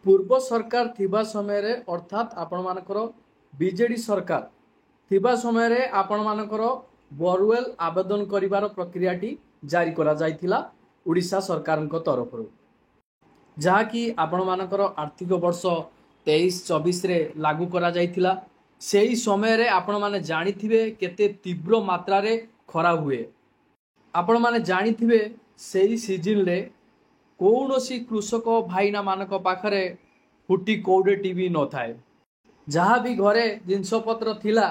पूर्व सरकार थिबा समय रे अर्थात आपण मानकर बीजेडी सरकार थिबा समय रे आपण मानकर बोरवेल आवेदन करिवार प्रक्रियाटी जारी करा जायथिला उड़ीसा सरकार तरफ जहाँकि आपण मानकर आर्थिक वर्ष 23-24 रे लागू करा जायथिला। सेही समय रे आपण माने जानिथिबे केते तीव्र मात्रा रे खरा हुए। आपण माने जानिथिबे सेही सीजन रे कौनसी कृषक भाईना मानक पाखरे फुटी कौड़े टीवी न थाए। जहाँ भी घरे जिनसपत्र थिला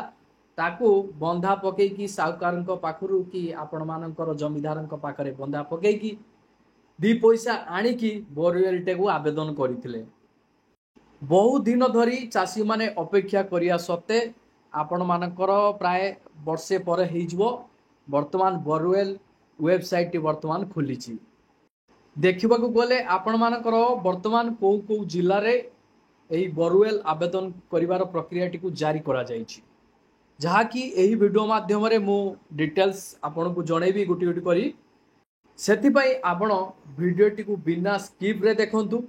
ताकू बंधा पकईकी साहूकार पाखरु कि आपण मानकर जमीदार पाखरे बंधा पकईकी दी पैसा आनिकी बोरवेल को आवेदन करथिले। बहु दिन धरी चाषी माने अपेक्षा करिया सत्ते आपण मानकर प्राय वर्षे पर हेइजबो वर्तमान बोरवेल वेबसाइट वर्तमान खुलीची। देखा गले आपण मानकर वर्तमान कौ कौ जिले रे एही बोरवेल आवेदन करिवार प्रक्रिया टी जारी करा जायछि। जहाँ कि एही वीडियो माध्यम रे मु डिटेल्स आपन को जणेबी गुटी गुटी करी। सेथिपई आपण वीडियो टी को बिना स्किप रे देखंतु।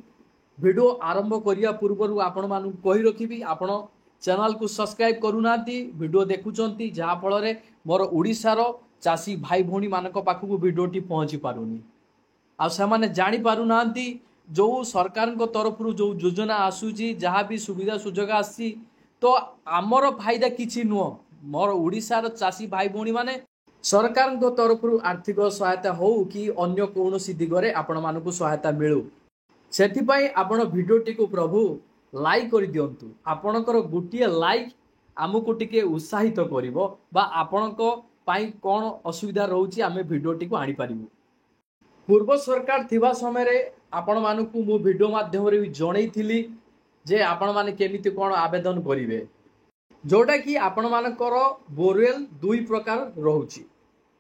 वीडियो आरंभ करिया पूर्व आपण मानु कहि रखिबी आपण चैनल को सब्सक्राइब करूनाती वीडियो देखुचंती जहाँ फल रे मोर ओडिसा रो चासी भाई भौणी मानक पाखु वीडियो टी पहुंची पारुनी आ से जानी पारु नांती जो सरकार तरफ जो योजना आसूची जहाँ भी सुविधा सुजोग आसी तो आमर फायदा किछि नुह मोर ओडिसा चाषी भाई भौणी माने सरकार तरफ आर्थिक सहायता हो कि अन्य कौन दिगरे आपण मानकु सहायता मिलू सेथिपाई आपण वीडियो टी को प्रभु लाइक कर दियंतु। आपणकर गोटे लाइक आमको टिके उत्साहित करिवो बा आपणको पाई कोन असुविधा रहउची आमे वीडियो टी को आनी पारिबु। पूर्व सरकार थिबा समय रे आपण मानकु मो वीडियो माध्यम रे जणै थिली जे आपण माने केमिति कोन आवेदन करिवे जोटा कि आपण मानकर बोरवेल दुई प्रकार रहउची।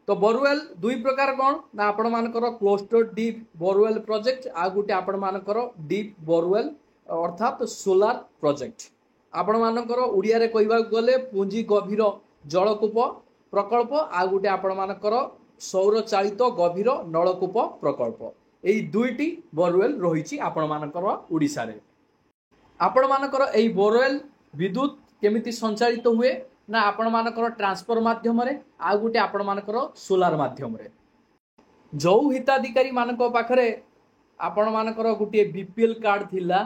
तो बोरवेल दुई प्रकार कौन ना आपण मानकर क्लोस्टर डीप बोरवेल प्रोजेक्ट आ गुटे आपण मानकर डीप बोरवेल अर्थात सोलार प्रोजेक्ट। आपण मानकर उड़िया रे कहबा गले पुंजी गभीर जलकूप प्रकल्प आ गुटे आपण मानकर सौर चालित गभीर नलकूप प्रकल्प एई दुईटी बोरवेल रहिछि आपण मानकर उड़ीसा रे। आपण मानकर एई बोरवेल विद्युत केमिति संचालित हुए ना आपण मानकर ट्रांसफर माध्यम रे आ गुटे आपण मानकर सोलार माध्यम रे। जो हिताधिकारी मानक पाखरे आपण मानकर गुटे बीपीएल कार्ड थिला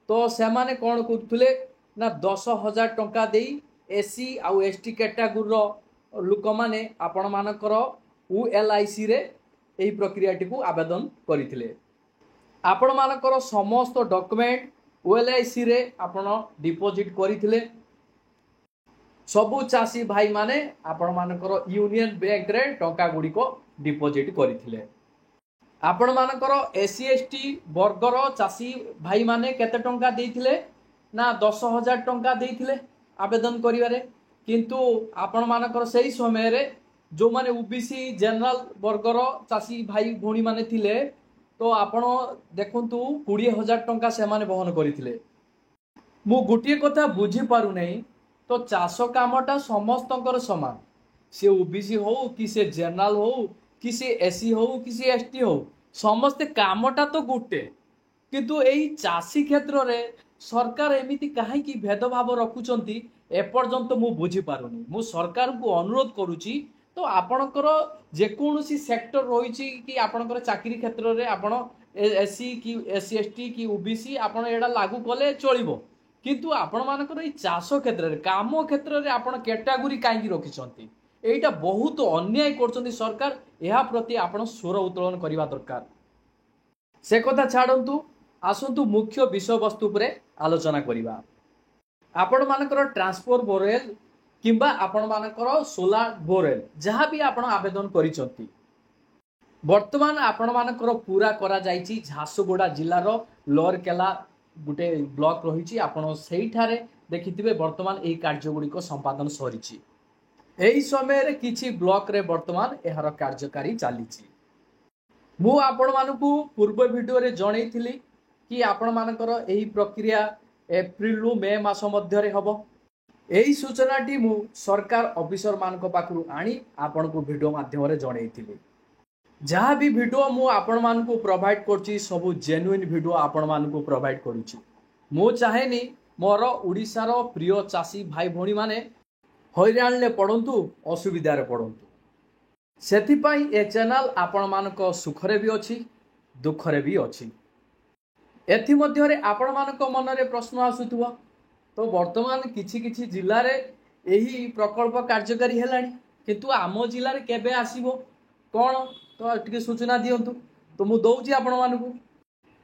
तो से माने कोन करथुले ना 10,000 टंका देई एससी आउ एसटी कैटेगोरी लोक माने आपण मानकर यूएलआईसी रे एही प्रक्रिया टी को आवेदन करिथिले। आपण मानकर समस्त डॉक्यूमेंट यूएलआईसी रे आपण डिपॉजिट करिथिले। सबु चाषी भाई माने आपण मानकर यूनियन बैंक रे टंका गुडी को डिपॉजिट करिथिले। आपण मानकर एससी एसटी वर्गर चाषी भाई माने केते टंका देइथिले ना 10,000 टंका देइथिले आवेदन करिवारे। किंतु आपण मानकर सही समय रे जो माने ओबीसी जनरल वर्गर चाषी भाई भौणी माने थिले तो आपण देखंतु 20,000 टंका से माने बहन करिथिले। मु गुटिए कथा बुझी पारु नै तो चाष कामटा समस्तकर समान से ओबीसी हो कि से जनरल हो कि से एससी हो कि से एसटी हो समस्ते कामटा तो गोटे किंतु एई चाषी क्षेत्र रे सरकार एमिति काहे कि भेदभाव रखुचंती एपर्यंत मु बुझी पारुनी। मु सरकार को अनुरोध करूची तो आपणकर जेकोसी सेक्टर रही कि आपणकर चाकरी क्षेत्र रे आपण एससी कि एससी एसटी कि ओबीसी आपण एडा लागू कले चलिबो किंतु आपण मानकर ई चाष क्षेत्र रे काम क्षेत्र रे आपण कैटेगरी काहे रखिसंती एटा बहुत अन्याय करछंती सरकार। एहा प्रति आपण स्वर उत्तोलन करिवा दरकार। से कथा छाडंतु आसंतु मुख्य विषय वस्तु पर आलोचना करिवा। आपण मानकर ट्रांसफर बोरवेल किंबा आपण मानकर सोलार बोरवेल जहाँ भी आपण आवेदन करिसंती वर्तमान आपण मानकर पूरा करा जाईची झारसुगुड़ा जिल्लार लोअरकेला गुटे ब्लॉक रही आपण सेठारे देखिथिबे वर्तमान एही कार्य गुडी को संपादन सरीची। एही समय रे किछि ब्लॉक रे वर्तमान एहार कार्यकारी चालीची। मु आपण मानकु पूर्व वीडियो रे जणैथिली कि आपण मानकर एही प्रक्रिया एप्रिल रु मे मास मध्य रे हबो। एही सूचना टी मु सरकार ऑफिसर मानक पाखरु आनी आपण को वीडियो माध्यम रे जणैथिली। जहाँ भी वीडियो मु आपण मानकु प्रोवाइड करछि सब जेन्युइन वीडियो आपण मानकु प्रोवाइड करूछि। मु चाहेनी मोर ओडिशार प्रिय चाषी भाई भौणी माने हैरान ले पड़ंतु असुविधार पड़ंतु। सेथिपाई ए चैनल आपण मानक सुखरे भी अछि दुखरे भी अछि। एथि मध्यरे आपण मानक मनरे प्रश्न आसुथुवा तो वर्तमान किछि किछि जिल्ला रे एही प्रकल्प कार्यकारी हेलानी किंतु आम जिल्ला रे केबे आसीबो कोन तो टिके सूचना दियंतु तो मु दउची आपण मानकु।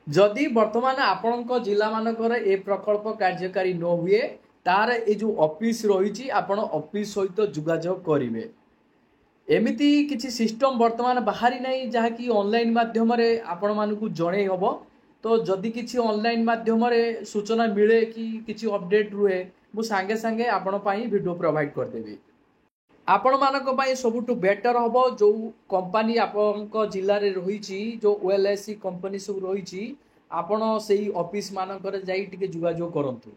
जदि वर्तमान आपणक जिला मानकर ए प्रकल्प कार्यकारी न हुए तार ए जो ऑफिस रही आपण ऑफिस सहित जोगाजोग करेंगे। एमिति किछि सिस्टम वर्तमान बाहरी नहीं जहाँकि ऑनलाइन माध्यम आपण मानकु जणे हबो। तो जदि किछि ऑनलाइन माध्यम सूचना मिले कि किछि अपडेट रुहे मु सांगे सांगे आपण पई वीडियो प्रोवाइड कर देबी। आपण मानक पई सबुटु बेटर हबो जो कंपनी आपनक जिल्ला रे रहिछि जो ओएलएससी कंपनी सब रहिछि आपण सेही ऑफिस मानकर जाई टिके जोगाजोग करंतु।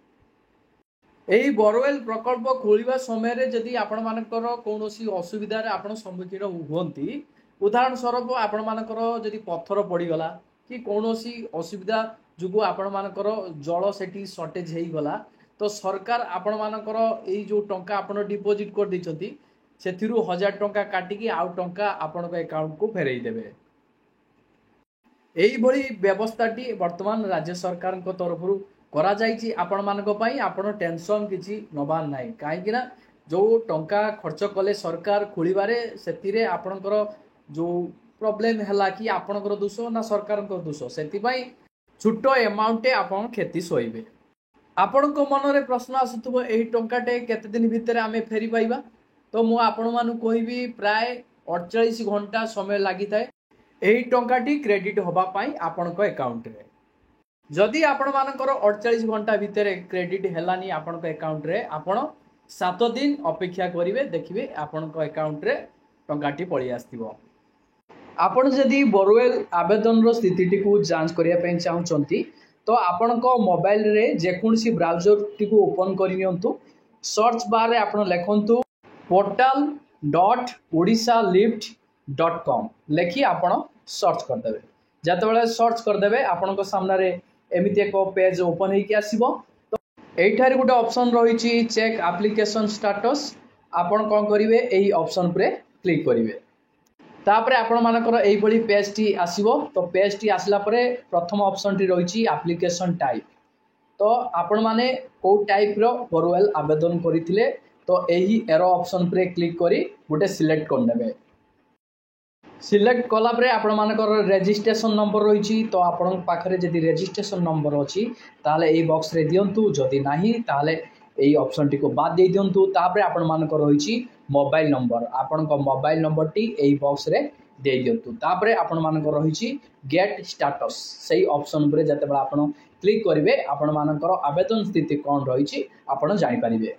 एही बोरवेल प्रकल्प खोलिबा समय रे जदि आपण मानकर कोनोसी असुविधा रे आपण सम्मुखीन हुवंती उदाहरण स्वरूप आपण मानकर जदि पत्थर पड़ी गला कि कोनोसी असुविधा जुगु आपण मानकर जल सेठी शॉर्टेज हेई गला तो सरकार आपण मानकर एही जो टंका आपण डिपॉजिट कर दैछंती सेथिरु 1000 टंका काटिकी आउ टंका आपण को अकाउंट को फेरई देबे। एही भली व्यवस्थाटी वर्तमान राज्य सरकार को तरफरु करा जाइछि। आपण मानक पई आपण टेंशन किछि नबार नाही काहेकि ना जो टंका खर्च कले सरकार खोलिबारे सेतिरे आपणकर जो प्रॉब्लम हला कि आपणकर दोष ना सरकारक दोष सेति पई छोटो अमाउंट आपण खेती सोइबे। आपणक मनरे प्रश्न आसुथबो एही टंकाटे केते दिन भितर आमे फेरी पाइबा तो मु आपण मानु कहिबी प्राय 48 घंटा समय लागि थाए एही टंकाटी क्रेडिट होबा पाई आपणक अकाउंट रे। जदि आपण मानकर 48 घंटा भितर क्रेडिट हेलानी आपणक अकाउंट रे आपण 7 दिन अपेक्षा करिवे देखिबे आपणक अकाउंट रे टंकाटी पळी आस्तिबो। आपण जदि बोरवेल आवेदन रो स्थिति को जांच करिया पई चाहउचंती तो आपणक मोबाइल रे जेकोनसी ब्राउजर टिकु ओपन करि नियंतु। सर्च बार रे आपण लेखंतु portal.odishalift.com लेखि आपण सर्च कर देबे। जते बेले सर्च कर देबे आपणक सामने रे एमिति एक पेज ओपन हेकि आसीबो। तो एठारे गुटे ऑप्शन रहिछि चेक एप्लीकेशन स्टेटस आपण कोन करिवे एही ऑप्शन पे क्लिक करिवे। तापरे आपण मानकर एही बडी पेज टी आसीबो। तो पेज टी आसला परे प्रथम ऑप्शन टी रहिछि एप्लीकेशन टाइप। तो आपण माने को टाइप रो बोरवेल आवेदन करिथिले तो एही एरो ऑप्शन पे क्लिक करी गोटे सिलेक्ट कर नेबे। सिलेक्ट कला परे आपण मानकर रजिस्ट्रेशन नंबर रहिछि तो आपण पाखरे जदि रजिस्ट्रेशन नंबर अछि ताले एही बॉक्स रे दियंतु जदि नाही ताले एही ऑप्शन टी को बाद दे दियंतु। तापरे आपण मानकर रहिछि मोबाइल नंबर आपण को मोबाइल नंबर टी एही बॉक्स रे दे दियंतु। तापरे आपण मानकर रहिछि गेट स्टेटस सेही ऑप्शन परे जते बडा आपण क्लिक करिवे आपण मानकर आवेदन स्थिति कोन रहिछि आपण जानि परिबे।